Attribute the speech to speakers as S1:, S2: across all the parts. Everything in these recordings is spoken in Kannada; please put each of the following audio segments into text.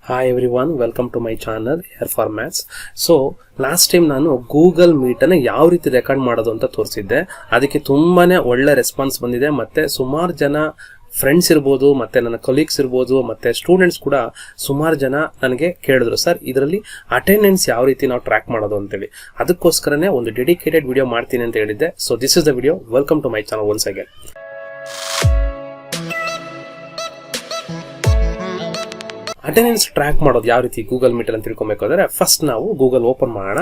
S1: Hi everyone, welcome to my channel Air for Maths. So last time ನಾನು ಗೂಗಲ್ ಮೀಟ್ ಅನ್ನು ಯಾವ ರೀತಿ ರೆಕಾರ್ಡ್ ಮಾಡೋದು ಅಂತ ತೋರಿಸಿದ್ದೆ. ಅದಕ್ಕೆ ತುಂಬಾನೇ ಒಳ್ಳೆ ರೆಸ್ಪಾನ್ಸ್ ಬಂದಿದೆ. ಮತ್ತೆ ಸುಮಾರು ಜನ ಫ್ರೆಂಡ್ಸ್ ಇರ್ಬೋದು, ಮತ್ತೆ ನನ್ನ ಕೊಲೀಗ್ಸ್ ಇರ್ಬೋದು, ಮತ್ತೆ ಸ್ಟೂಡೆಂಟ್ಸ್ ಕೂಡ ಸುಮಾರು ಜನ ನನಗೆ ಕೇಳಿದ್ರು, ಸರ್ ಇದರಲ್ಲಿ ಅಟೆಂಡೆನ್ಸ್ ಯಾವ ರೀತಿ ನಾವು ಟ್ರ್ಯಾಕ್ ಮಾಡೋದು ಅಂತೇಳಿ. ಅದಕ್ಕೋಸ್ಕರನೇ ಒಂದು ಡೆಡಿಕೇಟೆಡ್ ವಿಡಿಯೋ ಮಾಡ್ತೀನಿ ಅಂತ ಹೇಳಿದ್ದೆ. So this is the video. Welcome to my channel once again. Attendance track ಮಾಡೋದು ಯಾವ ರೀತಿ ಗೂಗಲ್ ಮೀಟ್ ಅಂತ ತಿಳ್ಕೊಬೇಕಾದ್ರೆ ಫಸ್ಟ್ ನಾವು ಗೂಗಲ್ ಓಪನ್ ಮಾಡೋಣ.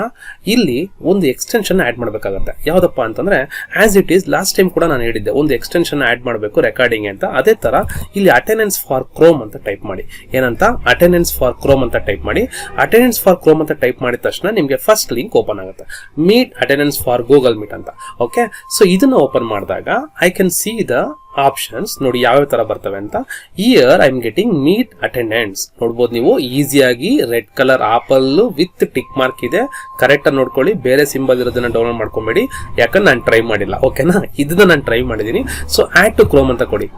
S1: ಇಲ್ಲಿ ಒಂದು ಎಕ್ಸ್ಟೆನ್ಷನ್ ಆಡ್ ಮಾಡಬೇಕಾಗುತ್ತೆ. ಯಾವ್ದಪ್ಪ ಅಂತಂದ್ರೆ as it is last time ಕೂಡ ನಾನು ಹೇಳಿದ್ದೆ, ಒಂದು ಎಕ್ಸ್ಟೆನ್ಷನ್ ಆಡ್ ಮಾಡಬೇಕು ರೆಕಾರ್ಡಿಂಗ್ ಅಂತ. ಅದೇ ತರ ಇಲ್ಲಿ ಅಟೆಂಡೆನ್ಸ್ ಫಾರ್ ಕ್ರೋಮ್ ಅಂತ ಟೈಪ್ ಮಾಡಿ. ಏನಂತ? ಅಟೆಂಡೆನ್ಸ್ ಫಾರ್ ಕ್ರೋಮ್ ಅಂತ ಟೈಪ್ ಮಾಡಿ. ಅಟೆಂಡೆನ್ಸ್ ಫಾರ್ ಕ್ರೋಮ್ ಅಂತ ಟೈಪ್ ಮಾಡಿದ ತಕ್ಷಣ ನಿಮಗೆ ಫಸ್ಟ್ ಲಿಂಕ್ ಓಪನ್ ಆಗುತ್ತೆ, meet attendance for Google Meet ಅಂತ. ಓಕೆ, ಸೊ ಇದನ್ನ ಓಪನ್ ಮಾಡಿದಾಗ I can see the options. ನೋಡಿ ಯಾವ್ಯಾವ ತರ ಬರ್ತವೆ ಅಂತ. Year I am getting meet attendance ನೋಡ್ಬೋದು ನೀವು ಈಸಿಯಾಗಿ. Red colour apple with tick mark ಇದೆ. ಕರೆಕ್ಟ್ ಆಗಿ ನೋಡ್ಕೊಳ್ಳಿ, ಬೇರೆ ಸಿಂಬಲ್ ಇರೋದನ್ನ ಡೌನ್ಲೋಡ್ ಮಾಡ್ಕೊಂಬೇಡಿ, ಯಾಕಂದ್ರೆ ನಾನು ಟ್ರೈ ಮಾಡಿಲ್ಲ. ಓಕೆನಾ, ಇದನ್ನ ನಾನು ಟ್ರೈ ಮಾಡಿದೀನಿ. ಸೊ ಆಡ್ ಟು ಕ್ರೋಮ್ ಅಂತ ಕೊಡಿ.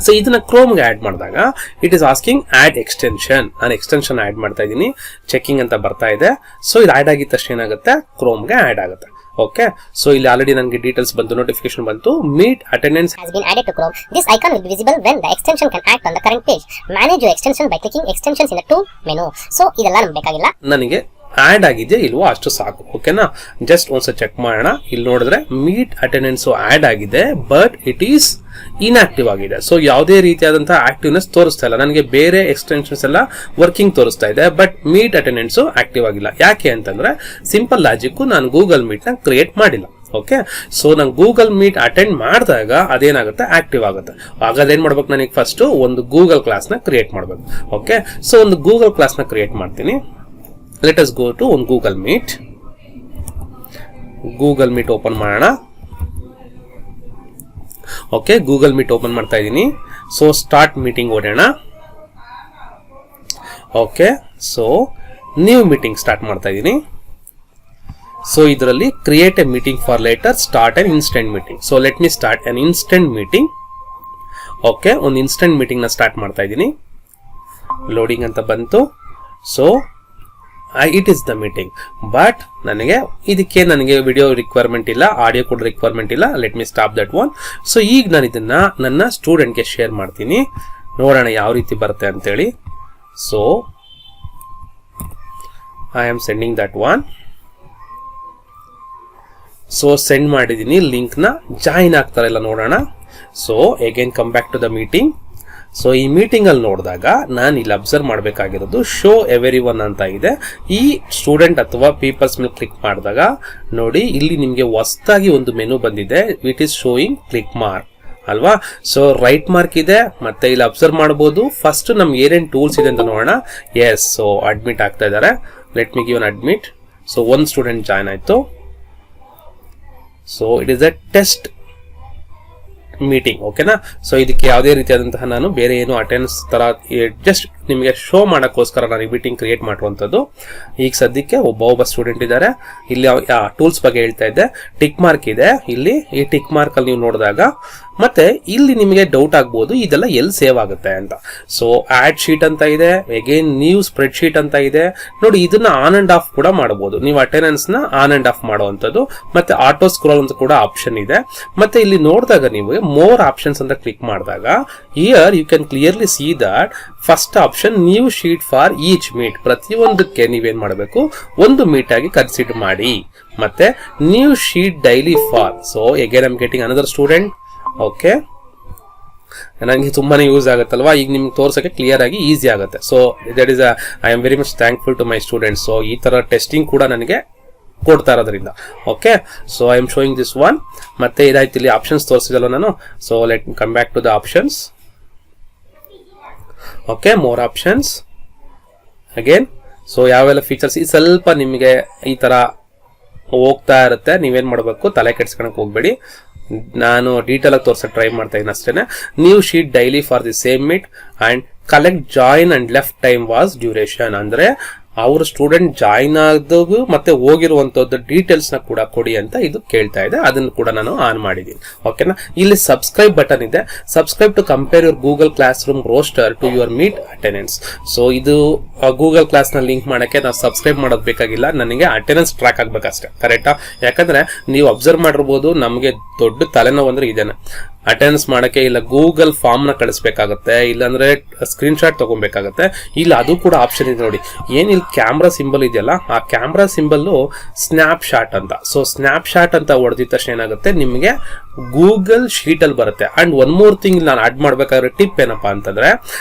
S1: ಸೊ ಇದನ್ನ ಕ್ರೋಮ್ಗೆ ಆಡ್ ಮಾಡಿದಾಗ it is asking add extension. ನಾನು ಎಕ್ಸ್ಟೆನ್ಷನ್ ಆಡ್ ಮಾಡ್ತಾ ಇದ್ದೀನಿ, ಚೆಕಿಂಗ್ ಅಂತ ಬರ್ತಾ ಇದೆ. ಸೊ ಇದು ಆಡ್ ಆಗಿದ ತಕ್ಷಣ ಏನಾಗುತ್ತೆ, ಕ್ರೋಮ್ಗೆ ಆಡ್ ಆಗುತ್ತೆ. ಓಕೆ, ಸೊ ಇಲ್ಲಿ ಆಲ್ರೆಡಿ ನನಗೆ ಡೀಟೇಲ್ಸ್ ಬಂತು, ನೋಟಿಫಿಕೇಶನ್ ಬಂತು. Meet attendance
S2: has been added to Chrome. This icon will be visible when the extension can act on the current page. Manage your extension by clicking extensions in the tool menu. So ಇದೆಲ್ಲ ನಮಗೆ ಬೇಕಾಗಿಲ್ಲ.
S1: ನನಗೆ ಆಡ್ ಆಗಿದೆಯಾ ಇಲ್ವೋ ಅಷ್ಟು ಸಾಕು. ಓಕೆನಾ, ಜಸ್ಟ್ ಒಂದ್ಸಲ ಚೆಕ್ ಮಾಡೋಣ. ಇಲ್ಲಿ ನೋಡಿದ್ರೆ ಮೀಟ್ ಅಟೆಂಡೆನ್ಸ್ ಆಡ್ ಆಗಿದೆ, ಬಟ್ ಇಟ್ ಈಸ್ ಇನ್ಆಕ್ಟಿವ್ ಆಗಿದೆ. ಸೊ ಯಾವುದೇ ರೀತಿಯಾದಂತಹ ಆಕ್ಟಿವ್ನೆಸ್ ತೋರಿಸ್ತಾ ಇಲ್ಲ ನನಗೆ. ಬೇರೆ ಎಕ್ಸ್ಟೆನ್ಷನ್ಸ್ ಎಲ್ಲ ವರ್ಕಿಂಗ್ ತೋರಿಸ್ತಾ ಇದೆ, ಬಟ್ ಮೀಟ್ ಅಟೆಂಡೆನ್ಸ್ ಆಕ್ಟಿವ್ ಆಗಿಲ್ಲ. ಯಾಕೆ ಅಂತಂದ್ರೆ ಸಿಂಪಲ್ ಲಾಜಿಕ್, ನಾನು ಗೂಗಲ್ ಮೀಟ್ ನ ಕ್ರಿಯೇಟ್ ಮಾಡಿಲ್ಲ. ಓಕೆ, ಸೊ ನಾನು ಗೂಗಲ್ ಮೀಟ್ ಅಟೆಂಡ್ ಮಾಡಿದಾಗ ಅದೇನಾಗುತ್ತೆ, ಆಕ್ಟಿವ್ ಆಗುತ್ತೆ. ಹಾಗಾದ್ರೆ ಏನ್ ಮಾಡ್ಬೇಕು, ನನಗೆ ಫಸ್ಟ್ ಒಂದು ಗೂಗಲ್ ಕ್ಲಾಸ್ ನ ಕ್ರಿಯೇಟ್ ಮಾಡ್ಬೇಕು. ಓಕೆ, ಸೊ ಒಂದು ಗೂಗಲ್ ಕ್ಲಾಸ್ ನ ಕ್ರಿಯೇಟ್ ಮಾಡ್ತೀನಿ. ಲೆಟ್ ಅಸ್ ಗೋ ಟು ಒಂದು Google meet. Google meet open ಮಾಡೋಣ. ಓಕೆ, ಗೂಗಲ್ ಮೀಟ್ ಓಪನ್ ಮಾಡ್ತಾ ಇದ್ದೀನಿ. ಸೊ ಸ್ಟಾರ್ಟ್ ಮೀಟಿಂಗ್ ಓಡೋಣ. Okay, so new meeting start ಮಾಡ್ತಾ ಇದ್ದೀನಿ. ಸೊ ಇದರಲ್ಲಿ create a meeting for later, start an instant meeting. So let me start an instant meeting. Okay, ಒಂದು ಇನ್ಸ್ಟೆಂಟ್ ಮೀಟಿಂಗ್ ನ ಸ್ಟಾರ್ಟ್ ಮಾಡ್ತಾ ಇದ್ದೀನಿ. ಲೋಡಿಂಗ್ ಅಂತ ಬಂತು. So it is the meeting, but ನನಗೆ ಇದಕ್ಕೆ ವಿಡಿಯೋ ರಿಕ್ವೈರ್ಮೆಂಟ್ ಇಲ್ಲ, ಆಡಿಯೋ ಕೂಡ ರಿಕ್ವೈರ್ಮೆಂಟ್ ಇಲ್ಲ. Let me stop that one. So ಈಗ ನಾನು ಇದನ್ನ ನನ್ನ ಸ್ಟೂಡೆಂಟ್ಗೆ ಶೇರ್ ಮಾಡ್ತೀನಿ, ನೋಡೋಣ ಯಾವ ರೀತಿ ಬರುತ್ತೆ ಅಂತೇಳಿ. So I am sending that one. So send ಮಾಡಿದೀನಿ ಲಿಂಕ್ ನ. ಜಾಯಿನ್ ಆಗ್ತಾರೆ ಇಲ್ಲ ನೋಡೋಣ. So again come back to the meeting. So ಈ ಮೀಟಿಂಗ್ ಅಲ್ಲಿ ನೋಡಿದಾಗ ನಾನು ಇಲ್ಲಿ ಅಬ್ಸರ್ವ್ ಮಾಡಬೇಕಾಗಿರೋದು ಶೋ ಎವರಿ ಒನ್ ಅಂತ ಇದೆ. ಈ ಸ್ಟೂಡೆಂಟ್ ಅಥವಾ ಪೀಪಲ್ಸ್ ಮೇಲೆ ಕ್ಲಿಕ್ ಮಾಡಿದಾಗ ನೋಡಿ ಇಲ್ಲಿ ನಿಮಗೆ ಹೊಸದಾಗಿ ಒಂದು ಮೆನು ಬಂದಿದೆ. It is showing click mark ಅಲ್ವಾ. ಸೊ ರೈಟ್ ಮಾರ್ಕ್ ಇದೆ, ಮತ್ತೆ ಇಲ್ಲಿ ಅಬ್ಸರ್ವ್ ಮಾಡಬಹುದು. ಫಸ್ಟ್ ನಮ್ಗೆ ಏನೇನ್ ಟೂಲ್ಸ್ ಇದೆ ಅಂತ ನೋಡೋಣ. ಎಸ್, ಸೊ ಅಡ್ಮಿಟ್ ಆಗ್ತಾ ಇದ್ದಾರೆ. Let me give an admit. So ಒಂದು ಸ್ಟೂಡೆಂಟ್ ಜಾಯ್ನ್ ಆಯ್ತು. So it is a test meeting. ಓಕೆನಾ, ಸೊ ಇದಕ್ಕೆ ಯಾವುದೇ ರೀತಿಯಾದಂತಹ ನಾನು ಬೇರೆ ಏನು ಅಟೆಂಡೆನ್ಸ್ ತರ ಜಸ್ಟ್ ನಿಮಗೆ ಶೋ ಮಾಡಕ್ಕೋಸ್ಕರ ನಾನು ಈ ಮೀಟಿಂಗ್ ಕ್ರಿಯೇಟ್ ಮಾಡುವಂಥದ್ದು. ಈಗ ಸದ್ಯಕ್ಕೆ ಒಬ್ಬ ಸ್ಟೂಡೆಂಟ್ ಇದ್ದಾರೆ. ಇಲ್ಲಿ ಟೂಲ್ಸ್ ಬಗ್ಗೆ ಹೇಳ್ತಾ ಇದ್ದೆ. ಟಿಕ್ ಮಾರ್ಕ್ ಇದೆ ಇಲ್ಲಿ. ಈ ಟಿಕ್ ಮಾರ್ಕ್ ಅಲ್ಲಿ ನೀವು ನೋಡಿದಾಗ ಮತ್ತೆ ಇಲ್ಲಿ ನಿಮಗೆ ಡೌಟ್ ಆಗ್ಬಹುದು ಇದೆಲ್ಲ ಎಲ್ಲಿ ಸೇವ್ ಆಗುತ್ತೆ ಅಂತ. ಸೊ ಆಡ್ ಶೀಟ್ ಅಂತ ಇದೆ, ಅಗೇನ್ ನ್ಯೂ ಸ್ಪ್ರೆಡ್ ಶೀಟ್ ಅಂತ ಇದೆ. ನೋಡಿ ಇದನ್ನ ಆನ್ ಅಂಡ್ ಆಫ್ ಕೂಡ ಮಾಡಬಹುದು ನೀವು, ಅಟೆಂಡೆನ್ಸ್ ನ ಆನ್ ಅಂಡ್ ಆಫ್ ಮಾಡುವಂತದ್ದು. ಮತ್ತೆ ಆಟೋ ಸ್ಕ್ರೋಲ್ ಅಂತ ಕೂಡ ಆಪ್ಷನ್ ಇದೆ. ಮತ್ತೆ ಇಲ್ಲಿ ನೋಡಿದಾಗ ನೀವು ಮೋರ್ ಆಪ್ಷನ್ಸ್ ಅಂತ ಕ್ಲಿಕ್ ಮಾಡಿದಾಗ here you can clearly see that first option new sheet for each meet. ಪ್ರತಿಯೊಂದಕ್ಕೆ ನೀವೇನ್ ಮಾಡಬೇಕು, ಒಂದು ಮೀಟ್ ಆಗಿ ಕನ್ಸಿಡರ್ ಮಾಡಿ. ಮತ್ತೆ new sheet daily for. So again I am getting another student. Okay, ನನಗೆ ತುಂಬಾನೇ ಯೂಸ್ ಆಗುತ್ತಲ್ವಾ, ಈಗ ನಿಮ್ಗೆ ತೋರ್ಸಕ್ಕೆ ಕ್ಲಿಯರ್ ಆಗಿ ಈಸಿ ಆಗುತ್ತೆ. So that is I am very much thankful to my students. So ಈ ತರ ಟೆಸ್ಟಿಂಗ್ ಕೂಡ ನನಗೆ ಕೊಡ್ತಾ ಇರೋದ್ರಿಂದ. Okay, so I am showing this one. ಮತ್ತೆ ಇದಾಯ್ತು, ಇಲ್ಲಿ ಆಪ್ಷನ್ಸ್ ತೋರಿಸಿದಲ್ಲ ನಾನು. So let come back to the options. Okay, more options again. So ಯಾವೆಲ್ಲ ಫೀಚರ್ಸ್ ಸ್ವಲ್ಪ ನಿಮಗೆ ಈ ತರ ಹೋಗ್ತಾ ಇರುತ್ತೆ, ನೀವೇನ್ ಮಾಡಬೇಕು, ತಲೆ ಕೆಡ್ಸ್ಕೊಳಕ್ ಹೋಗ್ಬೇಡಿ. ನಾನು ಡೀಟೇಲ್ ಆಗಿ ತೋರ್ಸಕ್ ಟ್ರೈ ಮಾಡ್ತಾ ಇದ್ದೀನಿ ಅಷ್ಟೇನೆ. New sheet daily for the same meet and collect join and left time was duration. ಅಂದ್ರೆ ಅವ್ರ ಸ್ಟೂಡೆಂಟ್ ಜಾಯಿನ್ ಆದವು ಮತ್ತೆ ಹೋಗಿರುವಂತದ್ದು ಡೀಟೇಲ್ಸ್ ನ ಕೂಡ ಕೊಡಿ ಅಂತ ಇದು ಕೇಳ್ತಾ ಇದೆ. ಅದನ್ನು ಕೂಡ ನಾನು ಆನ್ ಮಾಡಿದ್ದೀನಿ. ಓಕೆನಾ. ಇಲ್ಲಿ ಸಬ್ಸ್ಕ್ರೈಬ್ ಬಟನ್ ಇದೆ. Subscribe to compare your Google classroom roster to your Meet attendance. So ಇದು ಗೂಗಲ್ ಕ್ಲಾಸ್ ನ ಲಿಂಕ್ ಮಾಡಕ್ಕೆ ನಾವು ಸಬ್ಸ್ಕ್ರೈಬ್ ಮಾಡೋದು ಬೇಕಾಗಿಲ್ಲ, ನನಗೆ ಅಟೆಂಡೆನ್ಸ್ ಟ್ರ್ಯಾಕ್ ಆಗ್ಬೇಕಷ್ಟೇ. ಕರೆಕ್ಟಾ? ಯಾಕಂದ್ರೆ ನೀವು ಅಬ್ಸರ್ವ್ ಮಾಡಿರ್ಬೋದು, ನಮಗೆ ದೊಡ್ಡ ತಲೆನೋವು ಅಂದ್ರೆ ಇದೇನೆ. ಅಟೆಂಡೆನ್ಸ್ ಮಾಡಕ್ಕೆ ಇಲ್ಲ ಗೂಗಲ್ ಫಾರ್ಮ್ ನ ಕಳಿಸ್ಬೇಕಾಗತ್ತೆ, ಇಲ್ಲಾಂದ್ರೆ ಸ್ಕ್ರೀನ್ ಶಾಟ್ ತಗೊಬೇಕಾಗತ್ತೆ. ಇಲ್ಲ ಅದು ಕೂಡ ಆಪ್ಷನ್ ಇದೆ ನೋಡಿ. ಏನ್ ಇಲ್ಲಿ ಕ್ಯಾಮ್ರಾ ಸಿಂಬಲ್ ಇದೆಯಲ್ಲ, ಆ ಕ್ಯಾಮ್ರಾ ಸಿಂಬಲ್ ಸ್ನ್ಯಾಪ್ ಶಾಟ್ ಅಂತ. ಸೊ ಸ್ನ್ಯಾಪ್ ಶಾಟ್ ಅಂತ ಹೊಡೆದಿದ ತಕ್ಷಣ ಏನಾಗುತ್ತೆ, ನಿಮಗೆ ಗೂಗಲ್ ಶೀಟ್ ಅಲ್ಲಿ ಬರುತ್ತೆ. ಅಂಡ್ ಒನ್ ಮೋರ್ ಥಿಂಗ್ ನಾನು ಆಡ್ ಮಾಡ್ಬೇಕಾದ್ರೆ ಟಿಪ್ ಏನಪ್ಪಾ ಅಂತಂದ್ರೆ,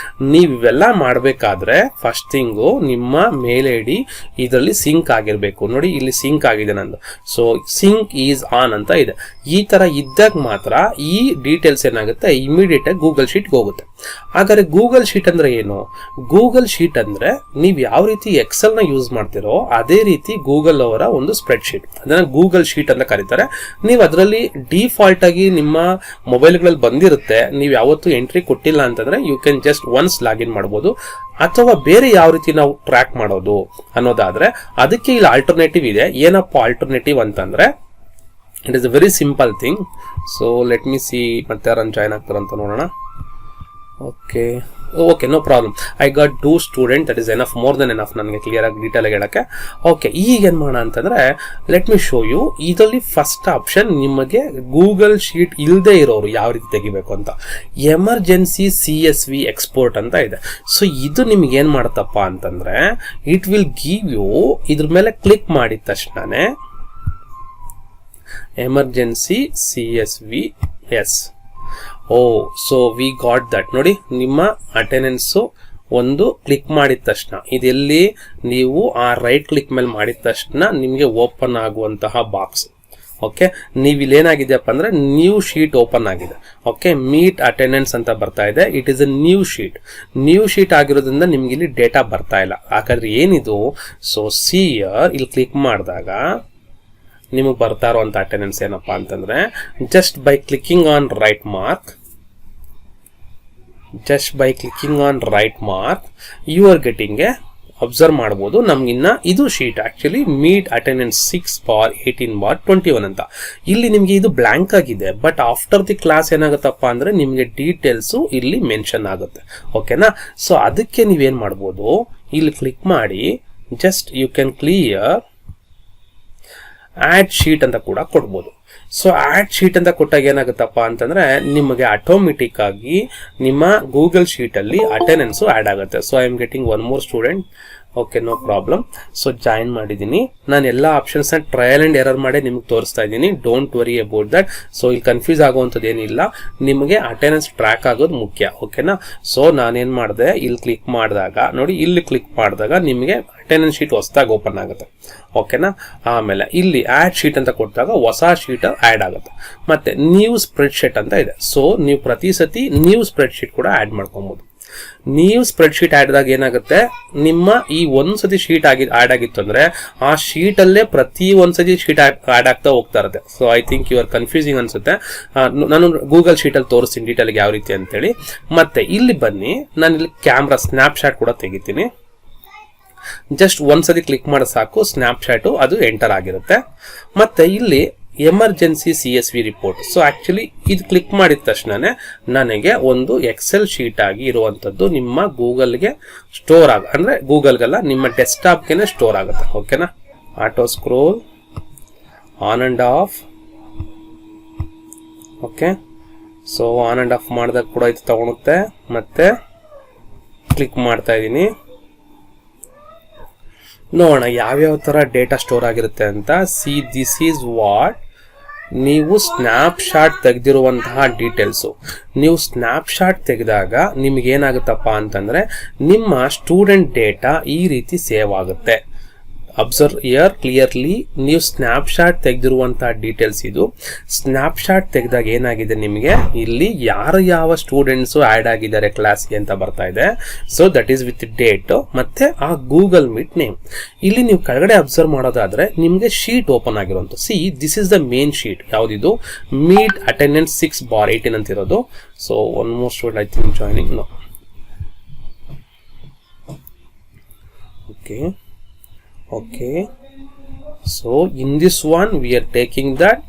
S1: ನೀವು ಇವೆಲ್ಲ ಮಾಡ್ಬೇಕಾದ್ರೆ ಫಸ್ಟ್ ಥಿಂಗು ನಿಮ್ಮ ಮೇಲ್ ಐಡಿ ಇದರಲ್ಲಿ ಸಿಂಕ್ ಆಗಿರ್ಬೇಕು. ನೋಡಿ ಇಲ್ಲಿ ಸಿಂಕ್ ಆಗಿದೆ ನಂದು. ಸೊ ಸಿಂಕ್ ಈಸ್ ಆನ್ ಅಂತ ಇದೆ. ಈ ತರ ಇದ್ದಾಗ ಮಾತ್ರ ಈ ಡೀಟೇಲ್ಸ್ ಏನಾಗುತ್ತೆ, ಇಮಿಡಿಯೇಟ್ ಆಗಿ ಗೂಗಲ್ ಶೀಟ್ಗೆ ಹೋಗುತ್ತೆ. ಹಾಗಾದ್ರೆ ಗೂಗಲ್ ಶೀಟ್ ಅಂದ್ರೆ ಏನು? ಗೂಗಲ್ ಶೀಟ್ ಅಂದ್ರೆ ನೀವು ಯಾವ ರೀತಿ ಎಕ್ಸೆಲ್ ನ ಯೂಸ್ ಮಾಡ್ತಿರೋ ಅದೇ ರೀತಿ ಗೂಗಲ್ ಅವರ ಒಂದು ಸ್ಪ್ರೆಡ್ ಶೀಟ್, ಅದನ್ನ ಗೂಗಲ್ ಶೀಟ್ ಅಂತ ಕರೀತಾರೆ. ನೀವು ಅದರಲ್ಲಿ ಡಿಫಾಲ್ಟ್ ಆಗಿ ನಿಮ್ಮ ಮೊಬೈಲ್ಗಳಲ್ಲಿ ಬಂದಿರುತ್ತೆ. ನೀವು ಯಾವತ್ತು ಎಂಟ್ರಿ ಕೊಟ್ಟಿಲ್ಲ ಅಂತಂದ್ರೆ you can just once login ಮಾಡಬಹುದು. ಅಥವಾ ಬೇರೆ ಯಾವ ರೀತಿ ನಾವು ಟ್ರ್ಯಾಕ್ ಮಾಡೋದು ಅನ್ನೋದಾದ್ರೆ ಅದಕ್ಕೆ ಇಲ್ಲಿ ಆಲ್ಟರ್ನೇಟಿವ್ ಇದೆ. ಏನಪ್ಪ ಆಲ್ಟರ್ನೇಟಿವ್ ಅಂತಂದ್ರೆ, it is a very simple thing. So let me see ಮತ್ತೆ ಯಾರನ್ನು ಜಾಯ್ನ್ ಆಗ್ತಾರಂತ ನೋಡೋಣ. Okay no problem. I got 2 student, that is enough, more than enough ನನಗೆ ಕ್ಲಿಯರ್ ಆಗಿ ಡೀಟೇಲ್ ಆಗಿ ಹೇಳಕ್ಕೆ. ಓಕೆ, ಈಗ ಏನ್ ಮಾಡೋಣ ಅಂತಂದ್ರೆ, ಲೆಟ್ ಮಿ ಶೋ ಯು. ಇದರಲ್ಲಿ ಫಸ್ಟ್ ಆಪ್ಷನ್ ನಿಮಗೆ ಗೂಗಲ್ ಶೀಟ್ ಇಲ್ಲದೆ ಇರೋರು ಯಾವ ರೀತಿ ತೆಗಿಬೇಕು ಅಂತ, ಎಮರ್ಜೆನ್ಸಿ CSV ಎಕ್ಸ್ಪೋರ್ಟ್ ಅಂತ ಇದೆ. ಸೊ ಇದು ನಿಮ್ಗೆ ಏನ್ ಮಾಡುತ್ತಪ್ಪ ಅಂತಂದ್ರೆ, ಇಟ್ ವಿಲ್ ಗಿವ್ ಯು, ಇದ್ರ ಮೇಲೆ ಕ್ಲಿಕ್ ಮಾಡಿದ ತಕ್ಷಣನೇ emergency CSV. Yes, so we got that. ನೋಡಿ, ನಿಮ್ಮ ಅಟೆಂಡೆನ್ಸ್ ಒಂದು ಕ್ಲಿಕ್ ಮಾಡಿದ ತಕ್ಷಣ ಇದೆಲ್ಲಿ ನೀವು ಆ ರೈಟ್ ಕ್ಲಿಕ್ ಮೇಲೆ ಮಾಡಿದ ತಕ್ಷಣ ನಿಮಗೆ ಓಪನ್ ಆಗುವಂತಹ ಬಾಕ್ಸ್. ಓಕೆ, ನೀವು ಇಲ್ಲೇನಾಗಿದೆಯಪ್ಪ ಅಂದ್ರೆ ನ್ಯೂ ಶೀಟ್ ಓಪನ್ ಆಗಿದೆ. ಓಕೆ, ಮೀಟ್ ಅಟೆಂಡೆನ್ಸ್ ಅಂತ ಬರ್ತಾ ಇದೆ. It is a new sheet ಆಗಿರೋದ್ರಿಂದ ನಿಮ್ಗೆ ಇಲ್ಲಿ ಡೇಟಾ ಬರ್ತಾ ಇಲ್ಲ. ಹಾಗಾದ್ರೆ ಏನಿದು? ಸೊ ಇಲ್ಲಿ ಕ್ಲಿಕ್ ಮಾಡಿದಾಗ ನಿಮಗೆ ಬರ್ತಾ ಇರುವಂತ ಅಟೆಂಡೆನ್ಸ್ ಏನಪ್ಪಾ ಅಂತಂದ್ರೆ, just by clicking on right mark you are getting a, observe ಮಾಡಬಹುದು ನಮ್ಗಿನ್ನ ಇದು ಶೀಟ್ ಆಕ್ಚುಲಿ ಮೀಟ್ ಅಟೆಂಡೆನ್ಸ್ 6/18/21 ಅಂತ. ಇಲ್ಲಿ ನಿಮ್ಗೆ ಇದು ಬ್ಲಾಂಕ್ ಆಗಿದೆ, ಬಟ್ ಆಫ್ಟರ್ ದಿ ಕ್ಲಾಸ್ ಏನಾಗುತ್ತಪ್ಪ ಅಂದ್ರೆ ನಿಮ್ಗೆ ಡೀಟೇಲ್ಸ್ ಇಲ್ಲಿ ಮೆನ್ಷನ್ ಆಗುತ್ತೆ. ಓಕೆನಾ? ಸೊ ಅದಕ್ಕೆ ನೀವೇನ್ ಮಾಡ್ಬೋದು, ಇಲ್ಲಿ ಕ್ಲಿಕ್ ಮಾಡಿ just you can clear add sheet ಅಂತ ಕೂಡ ಕೊಡ್ಬೋದು. ಸೊ ಆಡ್ ಶೀಟ್ ಅಂತ ಕೊಟ್ಟಾಗ ಏನಾಗುತ್ತಪ್ಪ ಅಂತಂದ್ರೆ ನಿಮಗೆ ಆಟೋಮೆಟಿಕ್ ಆಗಿ ನಿಮ್ಮ ಗೂಗಲ್ ಶೀಟ್ ಅಲ್ಲಿ ಅಟೆಂಡೆನ್ಸ್ ಆಡ್ ಆಗುತ್ತೆ. So I am getting 1 more student. Okay, no problem. So join ಮಾಡಿದ್ದೀನಿ. ನಾನು ಎಲ್ಲ ಆಪ್ಷನ್ಸ್ ನ ಟ್ರಯಲ್ ಅಂಡ್ ಎರರ್ ಮಾಡಿ ನಿಮ್ಗೆ ತೋರಿಸ್ತಾ ಇದ್ದೀನಿ. Don't worry about that. So ಇಲ್ಲಿ ಕನ್ಫ್ಯೂಸ್ ಆಗುವಂಥದ್ದು ಏನಿಲ್ಲ, ನಿಮಗೆ ಅಟೆಂಡೆನ್ಸ್ ಟ್ರ್ಯಾಕ್ ಆಗೋದು ಮುಖ್ಯ. ಓಕೆನಾ? ಸೊ ನಾನೇನ್ ಮಾಡಿದೆ, ಇಲ್ಲಿ ಕ್ಲಿಕ್ ಮಾಡಿದಾಗ ನೋಡಿ, ಇಲ್ಲಿ ಕ್ಲಿಕ್ ಮಾಡಿದಾಗ ನಿಮಗೆ ಅಟೆಂಡೆನ್ಸ್ ಶೀಟ್ ಹೊಸದಾಗಿ ಓಪನ್ ಆಗುತ್ತೆ. ಓಕೆನಾ? ಆಮೇಲೆ ಇಲ್ಲಿ ಆಡ್ ಶೀಟ್ ಅಂತ ಕೊಟ್ಟಾಗ ಹೊಸ ಶೀಟ್ ಆಡ್ ಆಗುತ್ತೆ. ಮತ್ತೆ ನ್ಯೂ ಸ್ಪ್ರೆಡ್ ಶೀಟ್ ಅಂತ ಇದೆ. ಸೊ ನೀವು ಪ್ರತಿ ಸತಿ ನ್ಯೂ ಸ್ಪ್ರೆಡ್ ಶೀಟ್ ಕೂಡ ಆಡ್ ಮಾಡ್ಕೊಬಹುದು. ನೀವು ಸ್ಪ್ರೆಡ್ ಶೀಟ್ ಆಡಿದಾಗ ಏನಾಗುತ್ತೆ, ನಿಮ್ಮ ಈ ಒಂದ್ಸತಿ ಶೀಟ್ ಆಡ್ ಆಗಿತ್ತು ಅಂದ್ರೆ ಆ ಶೀಟ್ ಅಲ್ಲೇ ಪ್ರತಿ ಒಂದ್ಸತಿ ಶೀಟ್ ಆಡ್ ಆಗ್ತಾ ಹೋಗ್ತಾ ಇರುತ್ತೆ. So I think you are confusing ಅನ್ಸುತ್ತೆ. ನಾನು ಗೂಗಲ್ ಶೀಟ್ ಅಲ್ಲಿ ತೋರಿಸ್ತೀನಿ ಡೀಟೇಲ್ ಯಾವ ರೀತಿ ಅಂತೇಳಿ. ಮತ್ತೆ ಇಲ್ಲಿ ಬನ್ನಿ, ನಾನು ಇಲ್ಲಿ ಕ್ಯಾಮ್ರಾ ಸ್ನ್ಯಾಪ್ ಶಾಟ್ ಕೂಡ ತೆಗಿತೀನಿ. ಜಸ್ಟ್ ಒಂದ್ಸತಿ ಕ್ಲಿಕ್ ಮಾಡಿ ಸಾಕು, ಸ್ನ್ಯಾಪ್ ಶಾಟ್ ಅದು ಎಂಟರ್ ಆಗಿರುತ್ತೆ. ಮತ್ತೆ ಇಲ್ಲಿ emergency CSV report. So actually ಇದು ಕ್ಲಿಕ್ ಮಾಡಿದ ತಕ್ಷಣನೇ ನನಗೆ ಒಂದು ಎಕ್ಸೆಲ್ ಶೀಟ್ ಆಗಿ ಇರುವಂತದ್ದು ನಿಮ್ಮ ಗೂಗಲ್ಗೆ ಸ್ಟೋರ್ ಅಂದ್ರೆ ಗೂಗಲ್ಗೆಲ್ಲ ನಿಮ್ಮ ಡೆಸ್ಕ್ಟಾಪ್ಗೆ ಸ್ಟೋರ್ ಆಗುತ್ತೆ. ಓಕೆನಾ? Auto scroll on and of. Okay, so on and of ಮಾಡಿದಾಗ ಕೂಡ ಇದು ತಗೊಳುತ್ತೆ. ಮತ್ತೆ ಕ್ಲಿಕ್ ಮಾಡ್ತಾ ಇದ್ದೀನಿ, ನೋಡೋಣ ಯಾವ್ಯಾವ ತರ ಡೇಟಾ ಸ್ಟೋರ್ ಆಗಿರುತ್ತೆ ಅಂತ. ಸಿ ದಿಸ್ ಈಸ್ ವಾಟ್ ನೀವು ಸ್ನ್ಯಾಪ್ ಶಾಟ್ ತೆಗೆದಿರುವಂತಹ ಡೀಟೇಲ್ಸ್. ನೀವು ಸ್ನ್ಯಾಪ್ ಶಾಟ್ ತೆಗೆದಾಗ ನಿಮ್ಗೆ ಏನಾಗುತ್ತಪ್ಪ ಅಂತಂದ್ರೆ ನಿಮ್ಮ ಸ್ಟೂಡೆಂಟ್ ಡೇಟಾ ಈ ರೀತಿ ಸೇವ್ ಆಗುತ್ತೆ. ಅಬ್ಸರ್ವ್ ಇಯರ್ ಕ್ಲಿಯರ್ಲಿ, ನೀವು ಸ್ನ್ಯಾಪ್ ಶಾಟ್ ತೆಗೆದಿರುವಂತಹ ಡೀಟೇಲ್ಸ್ ಇದು. ಸ್ನ್ಯಾಪ್ ಶಾಟ್ ತೆಗೆದಾಗ ಏನಾಗಿದೆ, ನಿಮಗೆ ಇಲ್ಲಿ ಯಾವ ಸ್ಟೂಡೆಂಟ್ಸ್ ಆಡ್ ಆಗಿದ್ದಾರೆ ಕ್ಲಾಸ್ಗೆ ಅಂತ ಬರ್ತಾ ಇದೆ. So that is with date ಮತ್ತೆ ಆ ಗೂಗಲ್ ಮೀಟ್ ನೇಮ್. ಇಲ್ಲಿ ನೀವು ಕೆಳಗಡೆ ಅಬ್ಸರ್ವ್ ಮಾಡೋದಾದ್ರೆ ನಿಮ್ಗೆ ಶೀಟ್ ಓಪನ್ ಆಗಿರುವಂತ. See this is the main sheet. ಯಾವ್ದಿದು? ಮೀಟ್ ಅಟೆಂಡೆನ್ಸ್ 6/18 ಅಂತ ಇರೋದು. So 1 more student I think joining. No. Okay, Okay, so in this one we are taking that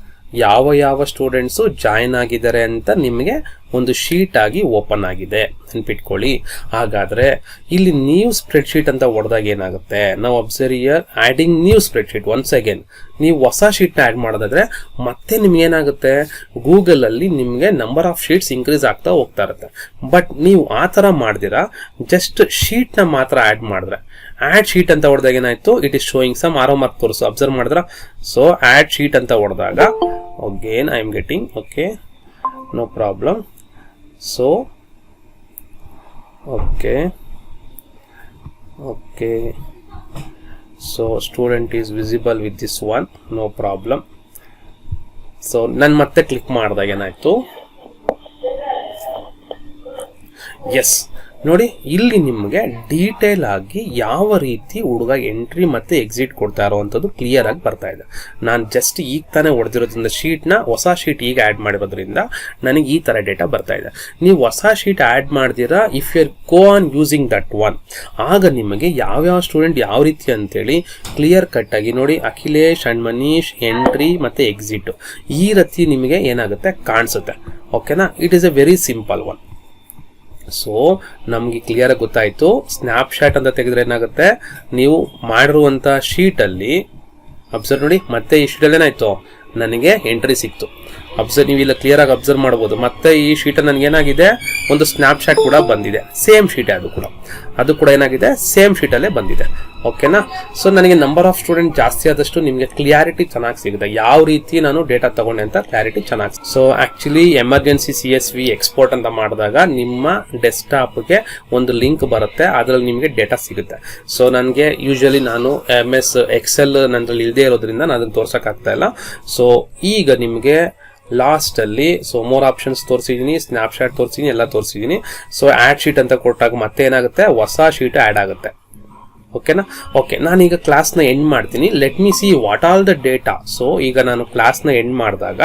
S1: ಯಾವ ಸ್ಟೂಡೆಂಟ್ಸ್ ಜಾಯಿನ್ ಆಗಿದ್ದಾರೆ ಅಂತ ನಿಮಗೆ ಒಂದು ಶೀಟ್ ಆಗಿ ಓಪನ್ ಆಗಿದೆ ನೆನ್ಪಿಟ್ಕೊಳ್ಳಿ. ಹಾಗಾದ್ರೆ ಇಲ್ಲಿ ನ್ಯೂ ಸ್ಪ್ರೆಡ್ ಶೀಟ್ ಅಂತ ಹೊಡೆದಾಗ ಏನಾಗುತ್ತೆ, ನಾವು observe here adding new spread sheet. Once again ನೀವು ಹೊಸ ಶೀಟ್ ನ ಆಡ್ ಮಾಡೋದಾದ್ರೆ ಮತ್ತೆ ನಿಮ್ಗೆ ಏನಾಗುತ್ತೆ, ಗೂಗಲ್ ಅಲ್ಲಿ ನಿಮ್ಗೆ ನಂಬರ್ ಆಫ್ ಶೀಟ್ಸ್ ಇನ್ಕ್ರೀಸ್ ಆಗ್ತಾ ಹೋಗ್ತಾ ಇರುತ್ತೆ. ಬಟ್ ನೀವು ಆ ತರ ಮಾಡ್ದಿರಾ ಜಸ್ಟ್ ಶೀಟ್ ನ ಮಾತ್ರ ಆಡ್ ಮಾಡಿದ್ರೆ, ಆಡ್ ಶೀಟ್ ಅಂತ ಹೊಡೆದಾಗ ಏನಾಯ್ತು, it is showing some arrow mark ತೋರಿಸು. ಅಬ್ಸರ್ವ್ ಮಾಡಿದ್ರ, ಸೊ ಆಡ್ ಶೀಟ್ ಅಂತ ಹೊಡೆದಾಗ again I am getting, okay, no problem. So okay, so student is visible with this one, no problem. So ನಾನು ಮತ್ತೆ ಕ್ಲಿಕ್ ಮಾಡಿದಾಗ ಏನಾಯ್ತು, ಎಸ್ ನೋಡಿ ಇಲ್ಲಿ ನಿಮಗೆ ಡೀಟೇಲ್ ಆಗಿ ಯಾವ ರೀತಿ ಹುಡುಗ ಎಂಟ್ರಿ ಮತ್ತೆ ಎಕ್ಸಿಟ್ ಕೊಡ್ತಾ ಇರೋವಂಥದ್ದು ಕ್ಲಿಯರ್ ಆಗಿ ಬರ್ತಾ ಇದೆ. ನಾನು ಜಸ್ಟ್ ಈಗ ತಾನೇ ಹೊಡೆದಿರೋದ್ರಿಂದ ಶೀಟ್ನ ಹೊಸ ಶೀಟ್ ಈಗ ಆ್ಯಡ್ ಮಾಡಿರೋದ್ರಿಂದ ನನಗೆ ಈ ಥರ ಡೇಟಾ ಬರ್ತಾ ಇದೆ. ನೀವು ಹೊಸ ಶೀಟ್ ಆ್ಯಡ್ ಮಾಡ್ದಿರಾ, if you are go on using that one, ಆಗ ನಿಮಗೆ ಯಾವ್ಯಾವ ಸ್ಟೂಡೆಂಟ್ ಯಾವ ರೀತಿ ಅಂತೇಳಿ ಕ್ಲಿಯರ್ ಕಟ್ ಆಗಿ ನೋಡಿ, ಅಖಿಲೇಶ್ ಅಂಡ್ ಮನೀಶ್ ಎಂಟ್ರಿ ಮತ್ತೆ ಎಕ್ಸಿಟ್ ಈ ರೀತಿ ನಿಮಗೆ ಏನಾಗುತ್ತೆ ಕಾಣಿಸುತ್ತೆ. ಓಕೆನಾ, it is A very simple one. So ನಮ್ಗೆ ಕ್ಲಿಯರ್ ಆಗಿ ಗೊತ್ತಾಯ್ತು. ಸ್ನ್ಯಾಪ್ಶಾಟ್ ಅಂತ ತೆಗೆದ್ರೆ ಏನಾಗುತ್ತೆ, ನೀವು ಮಾಡಿರುವಂತ ಶೀಟ್ ಅಲ್ಲಿ ಅಬ್ಸರ್ವ್ ನೋಡಿ, ಮತ್ತೆ ಈ ಶೀಟ್ ಅಲ್ಲಿ ಏನಾಯ್ತು, ನನಗೆ ಎಂಟ್ರಿ ಸಿಕ್ತು. ಅಬ್ಸರ್ವ್, ನೀವು ಇಲ್ಲ ಕ್ಲಿಯರ್ ಆಗಿ ಅಬ್ಸರ್ವ್ ಮಾಡಬಹುದು. ಮತ್ತೆ ಈ ಶೀಟ್ ನನಗೆ ಏನಾಗಿದೆ, ಒಂದು ಸ್ನ್ಯಾಪ್ಶಾಟ್ ಕೂಡ ಬಂದಿದೆ, ಸೇಮ್ ಶೀಟ್ ಅದು ಕೂಡ ಏನಾಗಿದೆ, ಸೇಮ್ ಶೀಟ್ ಅಲ್ಲೇ ಬಂದಿದೆ. ಓಕೆನಾ, ಸೊ ನನಗೆ ನಂಬರ್ ಆಫ್ ಸ್ಟೂಡೆಂಟ್ ಜಾಸ್ತಿ ಆದಷ್ಟು ನಿಮಗೆ ಕ್ಲಿಯಾರಿಟಿ ಚೆನ್ನಾಗಿ ಸಿಗುತ್ತೆ, ಯಾವ ರೀತಿ ನಾನು ಡೇಟಾ ತಗೊಂಡೆ ಅಂತ ಕ್ಲಾರಿಟಿ ಚೆನ್ನಾಗಿ. So actually emergency CSV export ಅಂತ ಮಾಡಿದಾಗ ನಿಮ್ಮ ಡೆಸ್ಕ್ಟಾಪ್ಗೆ ಒಂದು ಲಿಂಕ್ ಬರುತ್ತೆ, ಅದರಲ್ಲಿ ನಿಮಗೆ ಡೇಟಾ ಸಿಗುತ್ತೆ. ಸೊ ನನಗೆ ಯೂಶಲಿ ನಾನು MS Excel ನನ್ನಲ್ಲಿ ಇಲ್ಲದೆ ಇರೋದ್ರಿಂದ ನಾನು ಅದನ್ನು ತೋರ್ಸಕ್ ಆಗ್ತಾ ಇಲ್ಲ. ಸೊ ಈಗ ನಿಮಗೆ ಲಾಸ್ಟ್ ಅಲ್ಲಿ ಸೊ ಮೋರ್ ಆಪ್ಷನ್ಸ್ ತೋರಿಸಿದೀನಿ, ಸ್ನ್ಯಾಪ್ಶಾಟ್ ತೋರಿಸಿದೀನಿ, ಎಲ್ಲ ತೋರಿಸಿದೀನಿ. ಸೊ ಆಡ್ ಶೀಟ್ ಅಂತ ಕೊಟ್ಟಾಗ ಮತ್ತೆ ಏನಾಗುತ್ತೆ, ಹೊಸ ಶೀಟ್ ಆಡ್ ಆಗುತ್ತೆ. ಓಕೆನಾ, ಓಕೆ, ನಾನೀಗ ಕ್ಲಾಸ್ನ ಎಂಡ್ ಮಾಡ್ತೀನಿ. Let me see what all the data. So ಈಗ ನಾನು ಕ್ಲಾಸ್ನ ಎಂಡ್ ಮಾಡಿದಾಗ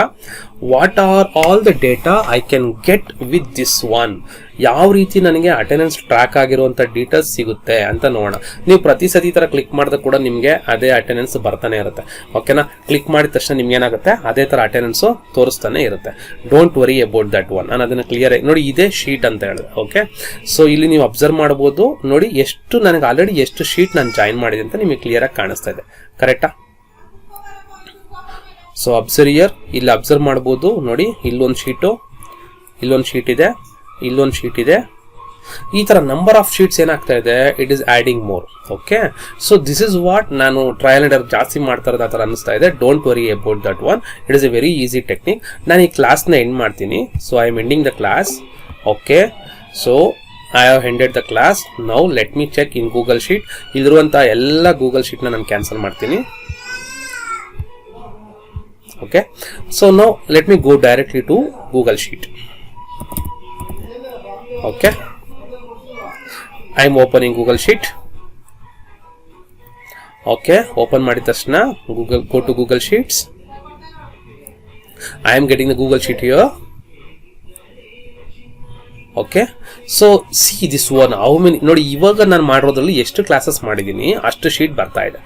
S1: what are all the data I can get with this one, ಯಾವ ರೀತಿ ನನಗೆ ಅಟೆಂಡೆನ್ಸ್ ಟ್ರ್ಯಾಕ್ ಆಗಿರುವಂತ ಡೀಟೇಲ್ಸ್ ಸಿಗುತ್ತೆ ಅಂತ ನೋಡೋಣ. ನೀವು ಪ್ರತಿ ಸತಿ ತರ ಕ್ಲಿಕ್ ಮಾಡಿದಾಗ ಕೂಡ ನಿಮಗೆ ಅದೇ ಅಟೆಂಡೆನ್ಸ್ ಬರ್ತಾನೆ ಇರುತ್ತೆ. ಓಕೆನಾ, ಕ್ಲಿಕ್ ಮಾಡಿದ ತಕ್ಷಣ ನಿಮ್ಗೆ ಏನಾಗುತ್ತೆ, ಅದೇ ತರ ಅಟೆಂಡೆನ್ಸ್ ತೋರಿಸ್ತಾನೆ ಇರುತ್ತೆ. Don't worry about that one. ನಾನು ಅದನ್ನ ಕ್ಲಿಯರ್ ಆಗಿ ನೋಡಿ, ಇದೇ ಶೀಟ್ ಅಂತ ಹೇಳಿದೆ. ಓಕೆ, ಸೊ ಇಲ್ಲಿ ನೀವು ಅಬ್ಸರ್ವ್ ಮಾಡಬಹುದು, ನೋಡಿ ಎಷ್ಟು ನನಗೆ ಆಲ್ರೆಡಿ ಎಷ್ಟು ಶೀಟ್ ನಾನು ಜಾಯಿನ್ ಮಾಡಿದೆ ಅಂತ ನಿಮಗೆ ಕ್ಲಿಯರ್ ಆಗಿ ಕಾಣಿಸ್ತಾ ಇದೆ. ಕರೆಕ್ಟಾ? ಸೊ ಅಬ್ಸರ್ವ್ ಹಿಯರ್, ಇಲ್ಲಿ ಅಬ್ಸರ್ವ್ ಮಾಡಬಹುದು ನೋಡಿ, ಇಲ್ಲೊಂದು ಶೀಟು, ಇಲ್ಲೊಂದು ಶೀಟ್ ಇದೆ, ಇಲ್ಲೊಂದು ಶೀಟ್ ಇದೆ. ಈ ತರ ನಂಬರ್ ಆಫ್ ಶೀಟ್ಸ್ ಏನಾಗ್ತಾ ಇದೆ, it is adding more. Okay, so this is what ನಾನು ಟ್ರಯಲ್ ಅಂಡ್ ಎರರ್ ಜಾಸ್ತಿ ಮಾಡ್ತಾ ಇರೋದು ಆ ತರ ಅನಿಸ್ತಾ ಇದೆ. Don't worry about that one, it is A very easy technique. ನಾನು ಈ ಕ್ಲಾಸ್ನ ಎಂಡ್ ಮಾಡ್ತೀನಿ. So I am ending the class. Okay, so I have ended the class. Now let me check in Google Sheet. ಇಲ್ಲಿರುವಂತ ಎಲ್ಲ ಗೂಗಲ್ ಶೀಟ್ ನಾನು ಕ್ಯಾನ್ಸಲ್ ಮಾಡ್ತೀನಿ. Okay, so now let me go directly to Google Sheet. Okay, I am opening Google Sheet. Okay, open ಮಾಡಿದ ತಕ್ಷಣ go to Google Sheets. I am getting the Google Sheet here. Okay, so see this one how many ನೋಡಿ, ಇವಾಗ ನಾನು ಮಾಡಿರೋದ್ರಲ್ಲಿ ಎಷ್ಟು ಕ್ಲಾಸಸ್ ಮಾಡಿದ್ದೀನಿ ಅಷ್ಟು ಶೀಟ್ ಬರ್ತಾ ಇದೆ.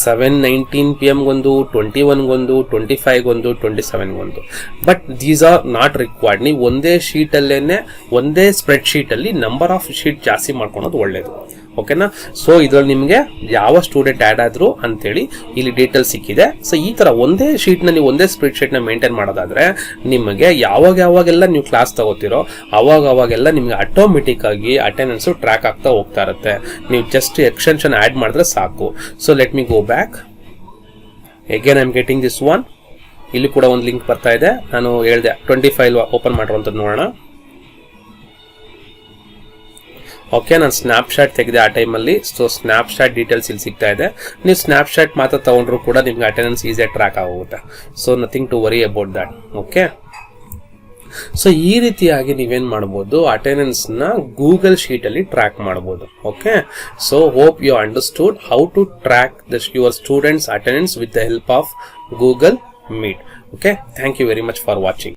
S1: 7:19 PM ಗೊಂದು, 21 ಗೊಂದು, 25 ಗೊಂದು, 27 ಗೊಂದು. But these are not required. ನೀವು ಒಂದೇ ಶೀಟ್ ಅಲ್ಲೇನೆ, ಒಂದೇ ಸ್ಪ್ರೆಡ್ ಶೀಟ್ ಅಲ್ಲಿ ನಂಬರ್ ಆಫ್ ಶೀಟ್ ಜಾಸ್ತಿ ಮಾಡ್ಕೊಳೋದು ಒಳ್ಳೇದು. ಓಕೆನಾ, ಸೊ ಇದ್ರಲ್ಲಿ ನಿಮಗೆ ಯಾವ ಸ್ಟೂಡೆಂಟ್ ಆಡ್ ಆದ್ರು ಅಂತೇಳಿ ಇಲ್ಲಿ ಡೀಟೇಲ್ ಸಿಕ್ಕಿದೆ. ಸೊ ಈ ತರ ಒಂದೇ ಶೀಟ್ ನ ನೀವು ಒಂದೇ ಸ್ಪ್ರೆಡ್ ಶೀಟ್ ನ ಮೇಂಟೈನ್ ಮಾಡೋದಾದ್ರೆ ನಿಮಗೆ ಯಾವಾಗೆಲ್ಲ ನೀವು ಕ್ಲಾಸ್ ತಗೋತಿರೋ ಅವಾಗೆಲ್ಲ ನಿಮ್ಗೆ ಆಟೋಮೆಟಿಕ್ ಆಗಿ ಅಟೆಂಡೆನ್ಸ್ ಟ್ರ್ಯಾಕ್ ಆಗ್ತಾ ಹೋಗ್ತಾ ಇರುತ್ತೆ. ನೀವು ಜಸ್ಟ್ ಎಕ್ಸ್ಟೆನ್ಷನ್ ಆಡ್ ಮಾಡಿದ್ರೆ ಸಾಕು. So let me go back again. I am getting this one. ಇಲ್ಲಿ ಕೂಡ ಒಂದು ಲಿಂಕ್ ಬರ್ತಾ ಇದೆ. ನಾನು ಹೇಳಿದೆ 25 ಓಪನ್ ಮಾಡಿರುವಂತದ್ದು ನೋಡೋಣ. ಓಕೆ, ನಾನು ಸ್ನ್ಯಾಪ್ಶಾಟ್ ತೆಗೆದೆ ಆ ಟೈಮಲ್ಲಿ. ಸೊ ಸ್ನ್ಯಾಪ್ಶಾಟ್ ಡೀಟೇಲ್ಸ್ ಇಲ್ಲಿ ಸಿಗ್ತಾ ಇದೆ. ನೀವು ಸ್ನ್ಯಾಪ್ಶಾಟ್ ಮಾತ್ರ ತಗೊಂಡ್ರು ಕೂಡ ನಿಮ್ಗೆ ಅಟೆಂಡೆನ್ಸ್ ಈಸಿಯಾಗಿ ಟ್ರ್ಯಾಕ್ ಆಗೋಗುತ್ತೆ. So nothing to worry about that. Okay, so ಈ ರೀತಿಯಾಗಿ ನೀವೇನ್ ಮಾಡಬಹುದು, ಅಟೆಂಡೆನ್ಸ್ ನ ಗೂಗಲ್ ಶೀಟ್ ಅಲ್ಲಿ ಟ್ರ್ಯಾಕ್ ಮಾಡಬಹುದು. Okay, so hope you understood how to track your students attendance with the help of Google Meet. Okay, thank you very much for watching.